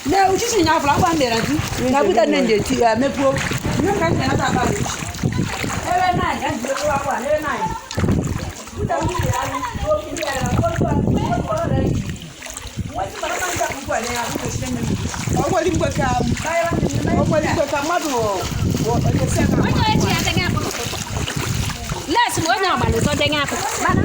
No, she's in our one day. I would have named it to me poor. You can't have about it. Every night, and you go out every night. What's the last one, I'm going to